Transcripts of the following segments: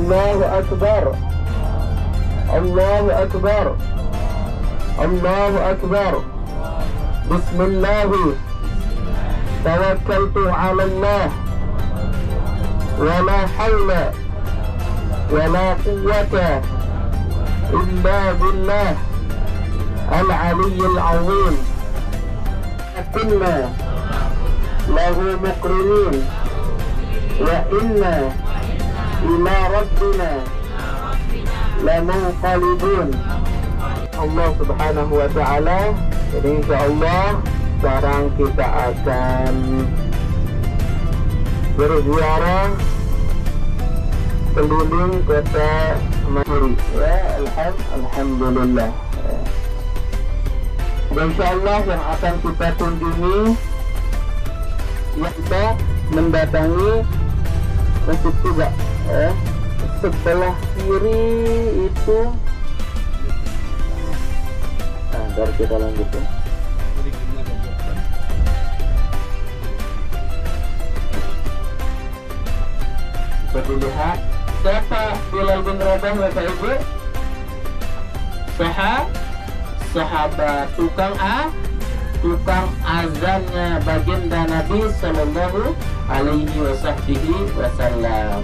Allahu Akbar. Allahu Akbar. Allahu Akbar. Bismillah. Tawakkaltu 'ala Allah. Wa la hawla wa la quwwata illa billah al-'aliyyil 'azim. Kunna lahu muqrinin wa inna ila rabbina lamunqalibun. Allah Subhanahu wa ta'ala. Jadi insyaallah sekarang kita akan berziarah keliling kota Madinah. Ya, alhamdulillah. Dan insyaallah yang akan kita kunjungi, yang kita mendatangi Masjid Quba. Sebelah kiri itu. Nah, ntar kita lanjut ya. Bisa dilihat siapa Bilal bin Rabah, Bapak Ibu? Sahabat tukang azannya baginda Nabi Sallallahu Alaihi Wasallam,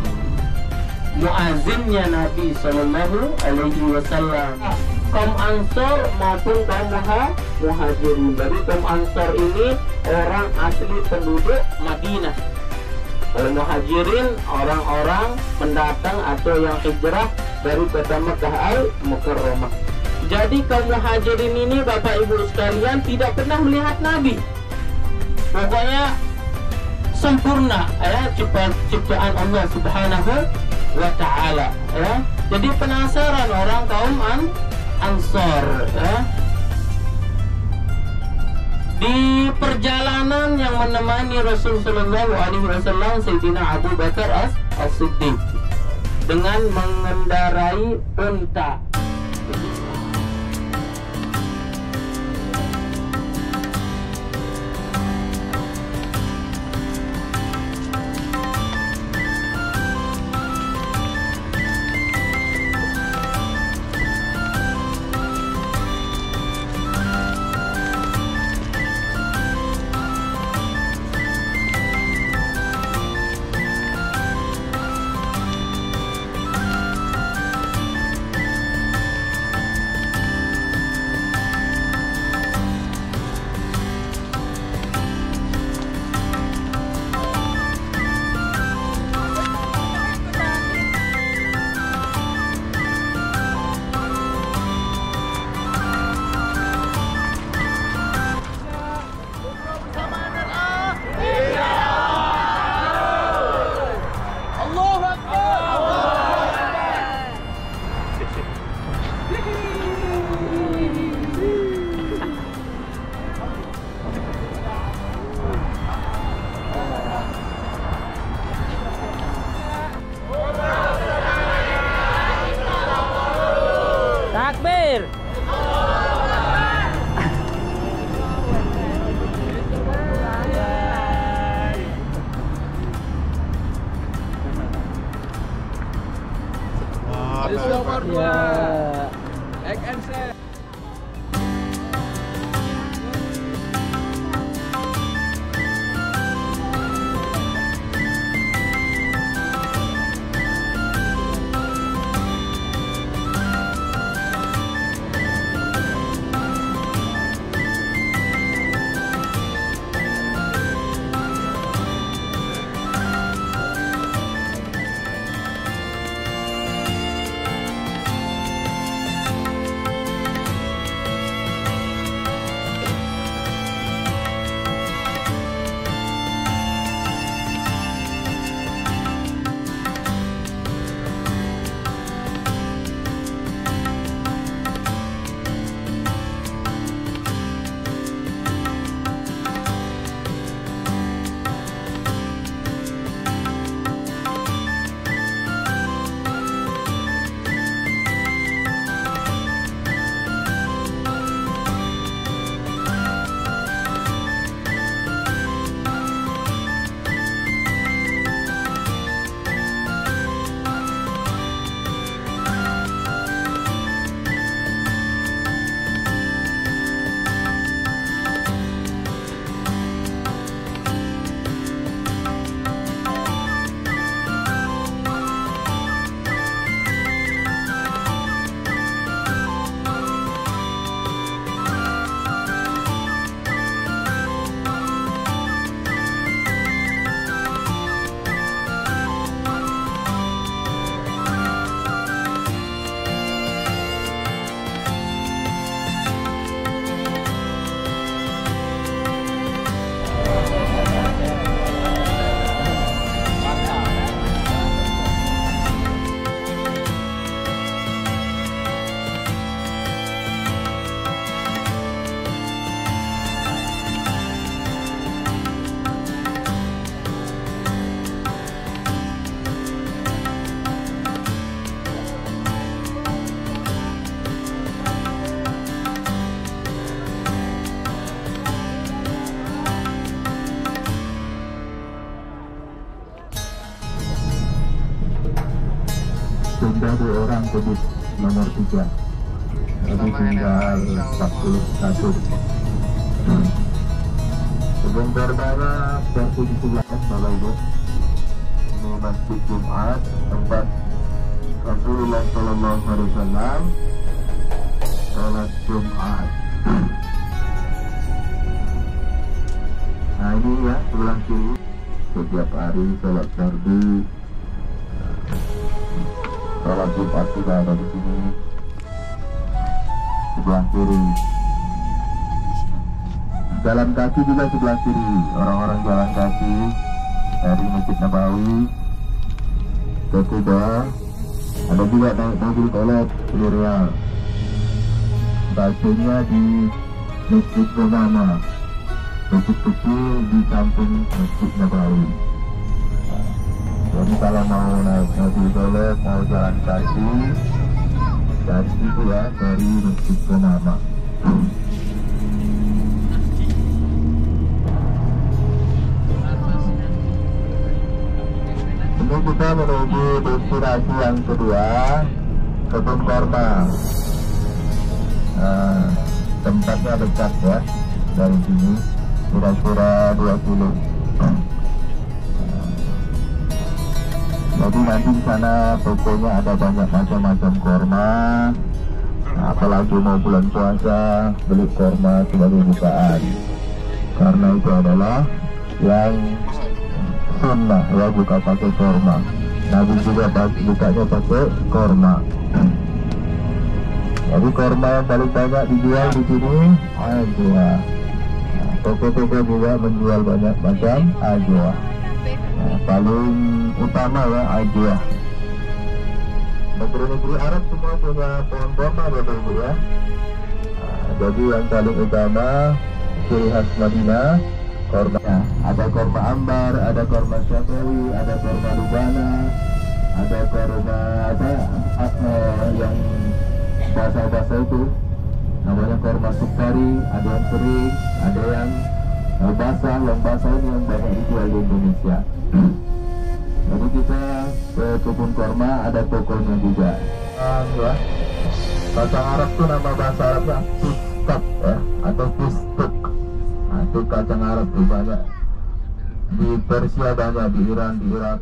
muazzinnya Nabi Sallallahu Alaihi Wasallam. Kaum Ansor maupun kaum Muhajirin. Jadi kaum Ansor ini orang asli penduduk Madinah. Kalau Muhajirin orang-orang pendatang atau yang hijrah dari kota Mekah Al-Mukarramah. Jadi kaum Muhajirin ini Bapak Ibu sekalian tidak pernah melihat Nabi. Pokoknya sempurna ya ciptaan Allah Subhanahu wa ta'ala ya. Jadi penasaran orang kaum Ansor ya. Di perjalanan yang menemani Rasul Sallallahu Alaihi Wasallam Sayyidina Abu Bakar As-Siddiq dengan mengendarai unta. Takbir. Ya. Egg and set. orang kudus nomor 3. Jadi tinggal 41. Sebelum korbannya seperti di sebelah Bapak Ibu. Ini Masjid Jumat, tempat Rasulullah SAW sholat Jumat. Nah ini ya sebelah kiri, setiap hari sholat fardu, sholat Jumat juga ada di sini. Sebelah kiri, jalan kaki juga sebelah kiri, orang-orang jalan kaki dari Masjid Nabawi ke Kuba. Ada juga naik mobil kolot Riyal. Stasiunnya di Masjid Gomama, masjid kecil di samping Masjid Nabawi. Jadi kalau mau naik mobil kolot, mau jalan kaki dari situ ya, dari Masjid Gomama. Ini kita menuju destinasi yang kedua, Kebun Korma. Tempatnya dekat ya dari sini, kira-kira 2 kilo. Jadi nanti di sana tokonya ada banyak macam-macam korma. Apalagi mau bulan puasa, beli korma sebagai bukaan. Karena itu adalah yang sunnah ya, buka pakai korma. Nabi juga bukanya pakai korma. Jadi korma yang paling banyak dijual di sini ajwa. Toko-toko juga menjual banyak macam ajwa. Paling utama ya ajwa. Negeri-negeri Arab semua punya pohon korma Bapak Ibu ya. Jadi yang paling utama ciri khas Madinah korma. Ada korma ambar, ada korma syafi'i, ada korma lubana, ada korma yang basah-basah itu namanya korma sukari. Ada yang kering, ada yang basah. Yang basah ini yang banyak dijual di Indonesia. Jadi kita ke kebun korma, ada tokonya juga. Ya. Bahasa Arab itu nama bahasa Arabnya pistak ya, atau pistuk. Nah, itu kacang Arab tuh banyak di Persia, banyak di Iran, di Irak.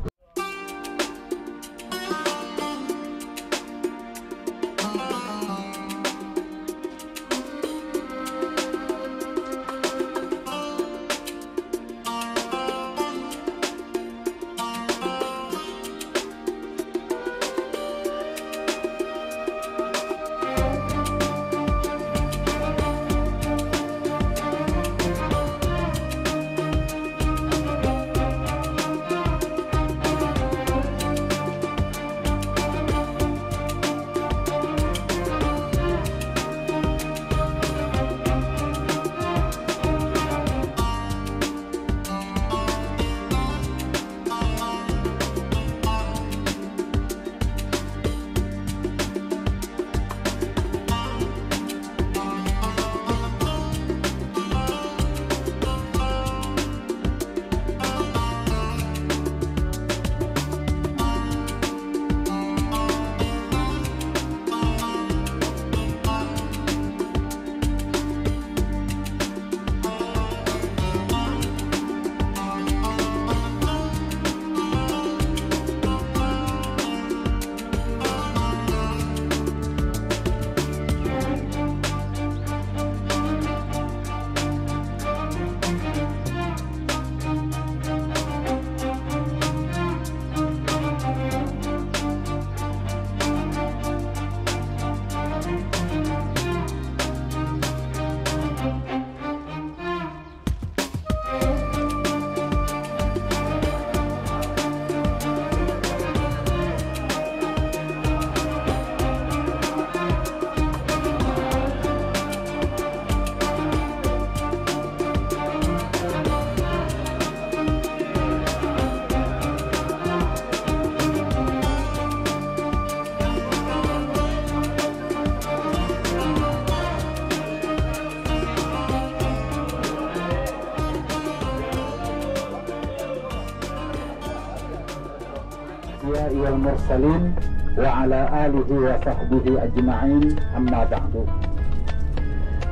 Ya Mursalin وعلى آله وصحبه أجمعين أما بعد.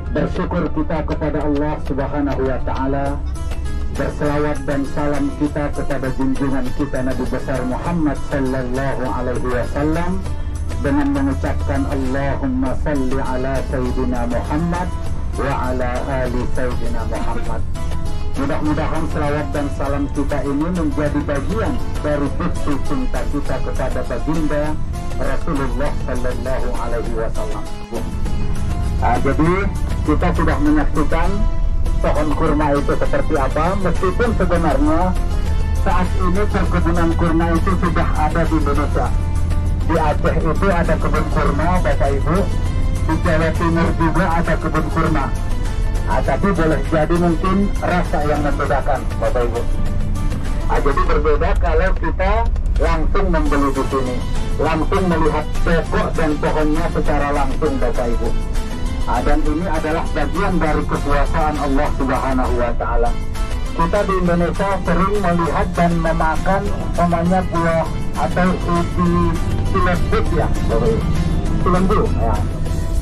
Bersyukur kita kepada Allah Subhanahu wa Ta'ala, berselawat dan salam kita kepada junjungan kita Nabi besar Muhammad sallallahu alaihi wasallam dengan mengucapkan Allahumma salli ala Sayyidina Muhammad wa ala ali Sayyidina Muhammad. Mudah-mudahan selawat dan salam kita ini menjadi bagian dari bukti cinta kita kepada baginda Rasulullah sallallahu alaihi wasallam. Jadi kita sudah menyaksikan pohon kurma itu seperti apa, meskipun sebenarnya saat ini perkebunan kurma itu sudah ada di Indonesia. Di Aceh itu ada kebun kurma, Bapak Ibu. Di Jawa Timur juga ada kebun kurma. Tapi boleh jadi mungkin rasa yang membedakan, Bapak Ibu. Jadi berbeda kalau kita langsung membeli di sini, langsung melihat pokok dan pohonnya secara langsung, Bapak Ibu. Dan ini adalah bagian dari kekuasaan Allah Subhanahu wa Ta'ala. Kita di Indonesia sering melihat dan memakan namanya buah atau ubi cilembu ya, cilembu ya.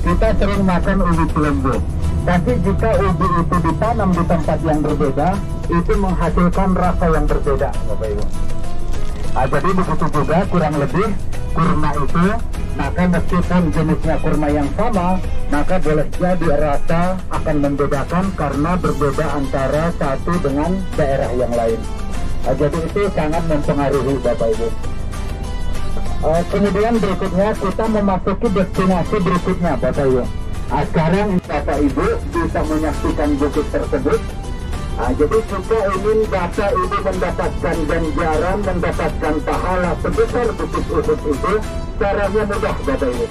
Kita sering makan ubi cilembu. Tapi jika ubi itu ditanam di tempat yang berbeda, itu menghasilkan rasa yang berbeda, Bapak Ibu. Jadi begitu juga kurang lebih kurma itu, maka meskipun jenisnya kurma yang sama, maka boleh jadi rasa akan membedakan karena berbeda antara satu dengan daerah yang lain. Jadi itu sangat mempengaruhi, Bapak Ibu. Kemudian berikutnya kita memasuki destinasi berikutnya, Bapak Ibu. Sekarang Bapak Ibu bisa menyaksikan bukit tersebut. Jadi kita ingin Bapak Ibu mendapatkan ganjaran, mendapatkan pahala sebesar bukit Uhud itu, caranya mudah, Bapak Ibu.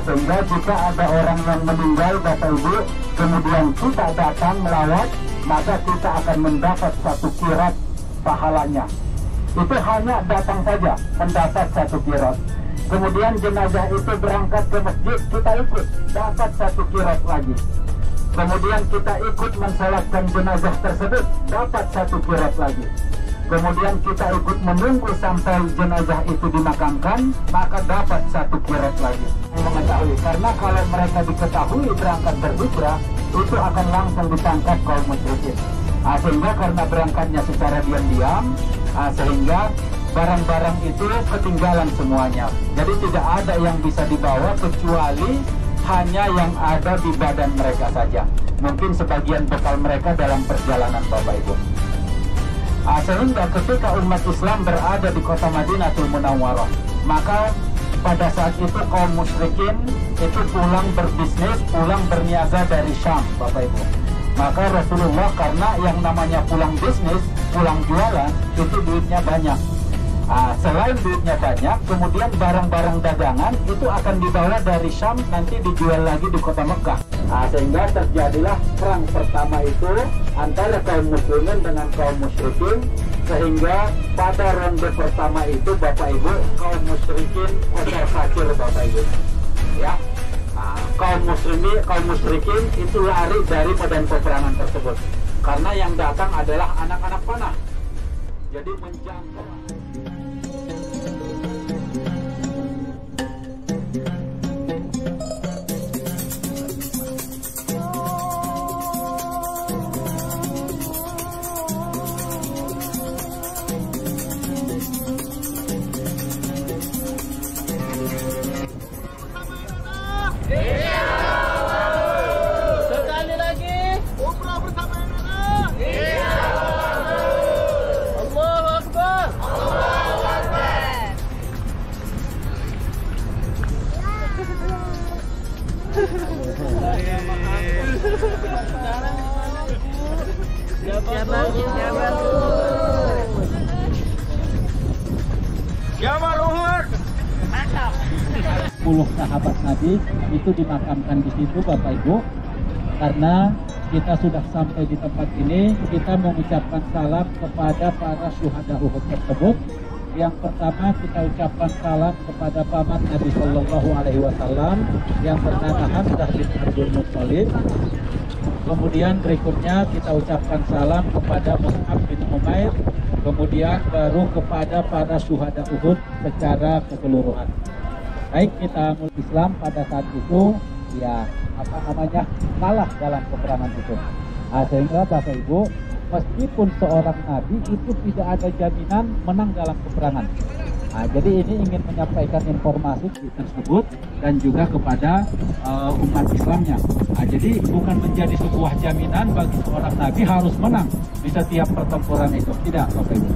Sehingga jika ada orang yang meninggal, Bapak Ibu, kemudian kita datang melawat, maka kita akan mendapat satu qirat pahalanya. Itu hanya datang saja mendapat satu qirat. Kemudian jenazah itu berangkat ke masjid, kita ikut, dapat satu qirat lagi. Kemudian kita ikut mensalatkan jenazah tersebut, dapat satu qirat lagi. Kemudian kita ikut menunggu sampai jenazah itu dimakamkan, maka dapat satu qirat lagi. Mengetahui, karena kalau mereka diketahui berangkat berhijrah, itu akan langsung ditangkap kaum musyrikin. Sehingga karena berangkatnya secara diam-diam, sehingga barang-barang itu ketinggalan semuanya. Jadi tidak ada yang bisa dibawa kecuali hanya yang ada di badan mereka saja. Mungkin sebagian bekal mereka dalam perjalanan, Bapak Ibu. Sehingga ketika umat Islam berada di kota Madinatul Munawwarah, maka pada saat itu kaum musyrikin itu pulang berbisnis, pulang berniaga dari Syam, Bapak Ibu. Maka Rasulullah, karena yang namanya pulang bisnis, pulang jualan, itu duitnya banyak. Selain duitnya banyak, kemudian barang-barang dagangan itu akan dibawa dari Syam, nanti dijual lagi di kota Mekah. Sehingga terjadilah perang pertama itu antara kaum muslimin dengan kaum musyrikin, sehingga pada ronde pertama itu, Bapak Ibu, kaum musyrikin kocar kacir, Bapak Ibu. Ya, kaum musyrikin itu lari dari medan peperangan tersebut, karena yang datang adalah anak-anak panah. Jadi menjangkau. Sahabat Nabi itu dimakamkan di situ, Bapak Ibu. Karena kita sudah sampai di tempat ini, kita mengucapkan salam kepada para syuhada Uhud tersebut. Yang pertama kita ucapkan salam kepada paman Nabi Shallallahu Alaihi Wasallam yang bernama Hamzah bin Abdul Muttalib. Kemudian berikutnya kita ucapkan salam kepada Mus'ab bin Umair kemudian baru kepada para syuhada Uhud secara keseluruhan. Baik, kita mulai Islam pada saat itu ya kalah dalam peperangan itu. Sehingga Bapak Ibu, meskipun seorang nabi itu tidak ada jaminan menang dalam peperangan. Jadi ini ingin menyampaikan informasi tersebut dan juga kepada umat Islamnya. Jadi bukan menjadi sebuah jaminan bagi seorang nabi harus menang di setiap pertempuran itu, tidak Bapak Ibu.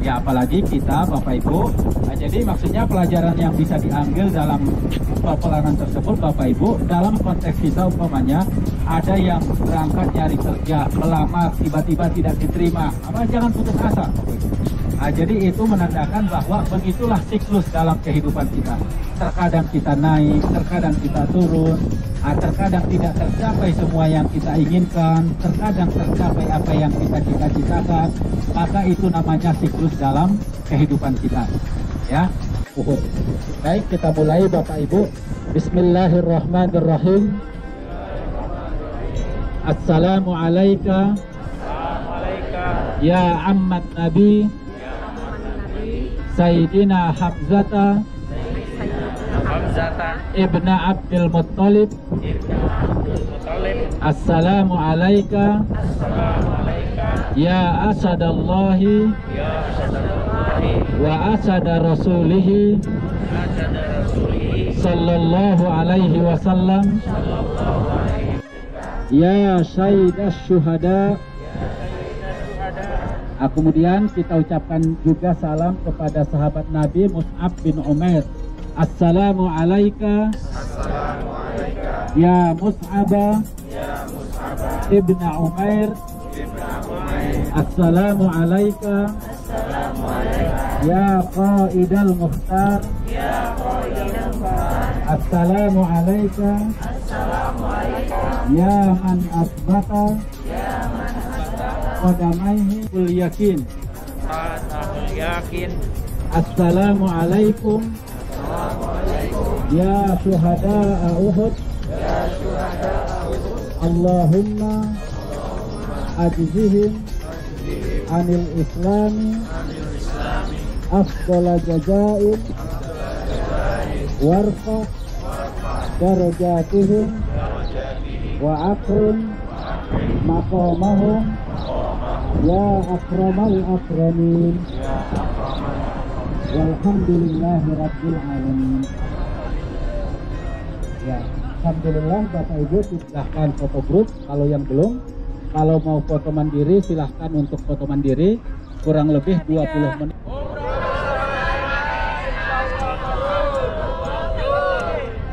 Ya apalagi kita Bapak Ibu, jadi maksudnya pelajaran yang bisa diambil dalam peperangan tersebut Bapak Ibu, dalam konteks kita umpamanya ada yang berangkat nyari kerja, melamar, tiba-tiba tidak diterima, jangan putus asa Bapak Ibu. Jadi itu menandakan bahwa begitulah siklus dalam kehidupan kita. Terkadang kita naik, terkadang kita turun, terkadang tidak tercapai semua yang kita inginkan, terkadang tercapai apa yang kita cita-citakan. Maka itu namanya siklus dalam kehidupan kita. Ya, Uhud. Baik, kita mulai Bapak Ibu. Bismillahirrahmanirrahim. Assalamualaikum. Ya ammat Nabi Sayyidina Hamzata Ibn Abdul Muttalib. Assalamu alayka ya asadallahi wa asada rasulihi sallallahu alaihi wasallam ya syaidas syuhada. Kemudian kita ucapkan juga salam kepada sahabat Nabi Mus'ab bin Umair. Assalamu alayka ya Mus'aba ibn Umair. Assalamu alayka ya Qaidal Mukhtar. Assalamu alayka ya man asbata qadamaihi bil yakin. Assalamu alaikum ya syuhada Uhud. Allahumma ajzihim anil islami afdala jazain warfa darajatihim wa akrim maqamahum ya akramal akramin walhamdulillahi rabbil alamin. Ya, alhamdulillah Bapak Ibu, silahkan foto grup kalau yang belum. Kalau mau foto mandiri silahkan untuk foto mandiri, kurang lebih 20 menit.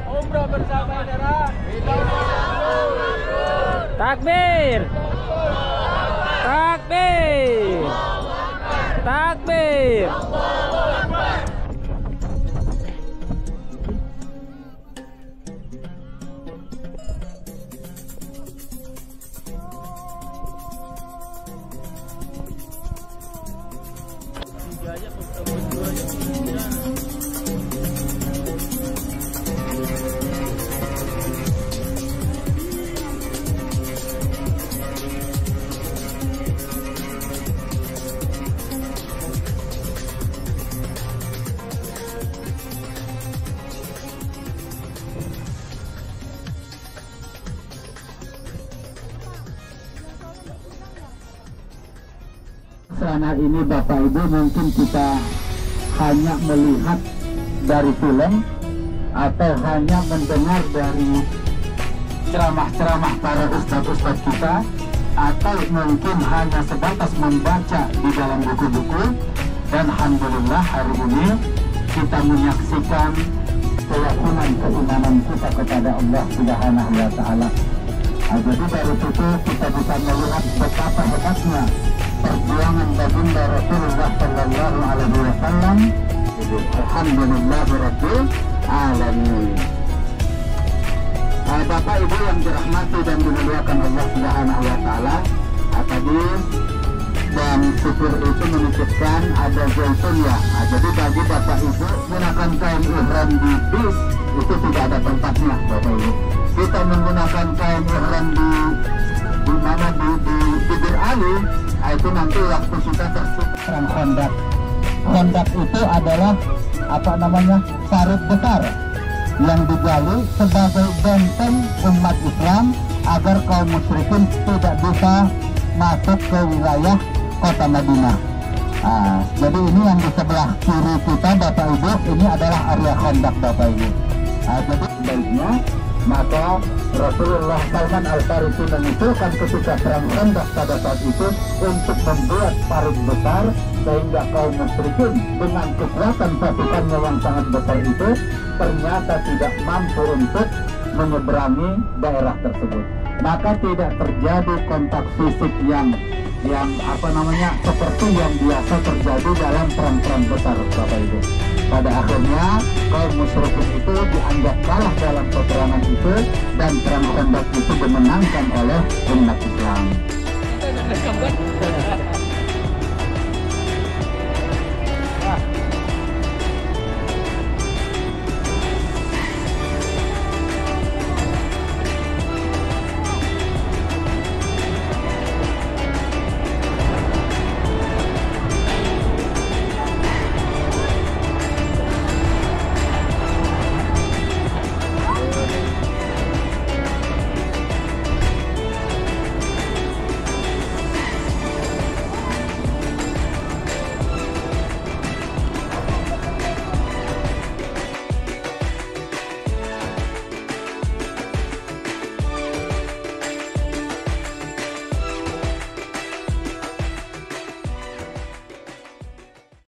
Umrah bersama daerah. Takbir. Takbir. Takbir. Sana ini Bapak Ibu mungkin kita hanya melihat dari film atau hanya mendengar dari ceramah-ceramah para ustadz-ustadz kita, atau mungkin hanya sebatas membaca di dalam buku-buku. Dan alhamdulillah hari ini kita menyaksikan keyakinan keimanan kita kepada Allah Subhanahu wa Ta'ala. Jadi dari situ kita bisa melihat betapa hebatnya perjuangan baginda Rasulullah Sallallahu Alaihi Wasallam. Alhamdulillahirabbil alamin. Bapak Ibu yang dirahmati dan dimuliakan Allah Subhanahu Wa Taala, tadi dan supir itu menitipkan ada zaitun ya. Jadi bagi Bapak Ibu menggunakan kain ihram di bis itu tidak ada tempatnya Bapak Ibu. Kita menggunakan kain ihram di di mana di bibir Ali, itu nanti waktu kita tersebut perang Khandaq. Khandaq itu adalah parit besar yang digali sebagai benteng umat Islam agar kaum musyrikin tidak bisa masuk ke wilayah kota Madinah. Jadi ini yang di sebelah kiri kita Bapak Ibu, ini adalah area Khandaq Bapak Ibu. Jadi baiknya maka Rasulullah Salman Al-Farisi mengusulkan ketika perang Khandaq pada saat itu untuk membuat parit besar sehingga kaum musyrikin dengan kekuatan pasukannya yang sangat besar itu ternyata tidak mampu untuk menyeberangi daerah tersebut. Maka tidak terjadi kontak fisik yang seperti yang biasa terjadi dalam perang-perang besar Bapak Ibu. Pada akhirnya kaum musyrikin itu dianggap kalah dalam peperangan itu dan perang Khandaq itu dimenangkan oleh umat Islam.